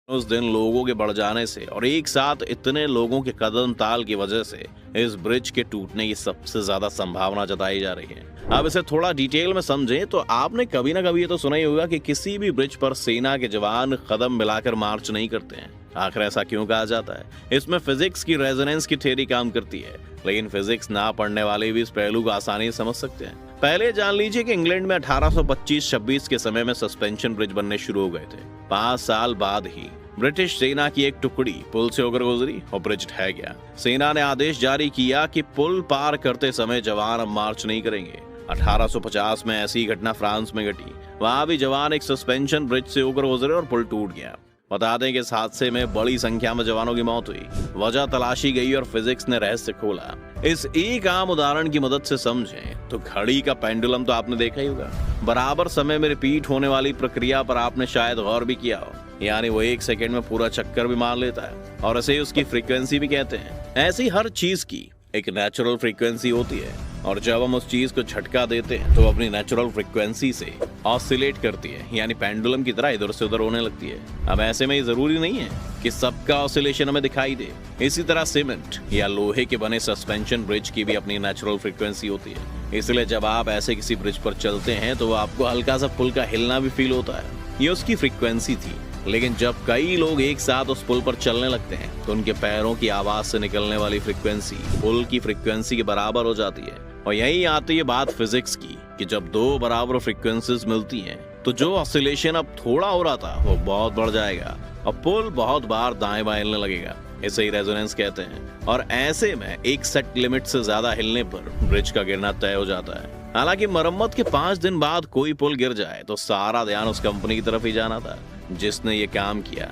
उस दिन लोगों के बढ़ जाने से और एक साथ इतने लोगों के कदम ताल की वजह से इस ब्रिज के टूटने की सबसे ज्यादा संभावना जताई जा रही है। अब इसे थोड़ा डिटेल में समझें तो आपने कभी ना कभी ये तो सुना ही होगा कि किसी भी ब्रिज पर सेना के जवान कदम मिलाकर मार्च नहीं करते हैं। आखिर ऐसा क्यों कहा जाता है? इसमें फिजिक्स की रेजोनेंस की थ्योरी काम करती है, लेकिन फिजिक्स ना पढ़ने वाले भी इस पहलू को आसानी से समझ सकते हैं। पहले जान लीजिए कि इंग्लैंड में 1825-26 के समय में सस्पेंशन ब्रिज बनने शुरू हो गए थे। 5 साल बाद ही ब्रिटिश सेना की एक टुकड़ी पुल से होकर गुजरी और ब्रिज ढह गया। सेना ने आदेश जारी किया कि पुल पार करते समय जवान अब मार्च नहीं करेंगे। 1850 में ऐसी घटना फ्रांस में घटी। वहां भी जवान एक सस्पेंशन ब्रिज से होकर गुजरे और पुल टूट गया। बता दें कि इस हादसे में बड़ी संख्या में जवानों की मौत हुई। वजह तलाशी गई और फिजिक्स ने रहस्य खोला। इस एक आम उदाहरण की मदद से समझें तो घड़ी का पेंडुलम तो आपने देखा ही होगा। बराबर समय में रिपीट होने वाली प्रक्रिया पर आपने शायद गौर भी किया हो, यानी वो 1 सेकंड में पूरा चक्कर भी मार लेता है और इसे उसकी फ्रीक्वेंसी भी कहते हैं। ऐसी हर चीज की एक नेचुरल फ्रीक्वेंसी होती है और जब हम उस चीज को झटका देते हैं तो अपनी नेचुरल फ्रीक्वेंसी से ऑसिलेट करती है, यानी पेंडुलम की तरह इधर से उधर होने लगती है। अब ऐसे में ये जरूरी नहीं है कि सबका ऑसिलेशन हमें दिखाई दे। इसी तरह सीमेंट या लोहे के बने सस्पेंशन ब्रिज की भी अपनी नेचुरल फ्रीक्वेंसी होती है। इसलिए जब आप ऐसे किसी ब्रिज पर चलते हैं तो आपको हल्का सा पुल का हिलना भी फील होता है। ये उसकी फ्रीक्वेंसी थी। लेकिन जब कई लोग एक साथ उस पुल पर चलने लगते हैं तो उनके पैरों की आवाज से निकलने वाली फ्रीक्वेंसी पुल की फ्रीक्वेंसी के बराबर हो जाती है। और यही आती है बात फिजिक्स की कि जब 2 बराबर फ्रीक्वेंसीज मिलती हैं तो जो ऑसिलेशन अब थोड़ा हो रहा था वो बहुत बढ़ जाएगा और पुल बहुत बार दाएं बाएं हिलने लगेगा। इसे ही रेजोनेंस कहते हैं। और ऐसे में एक सेट लिमिट से ज्यादा हिलने पर ब्रिज का गिरना तय हो जाता है। हालांकि मरम्मत के 5 दिन बाद कोई पुल गिर जाए तो सारा ध्यान उस कंपनी की तरफ ही जाना था जिसने ये काम किया।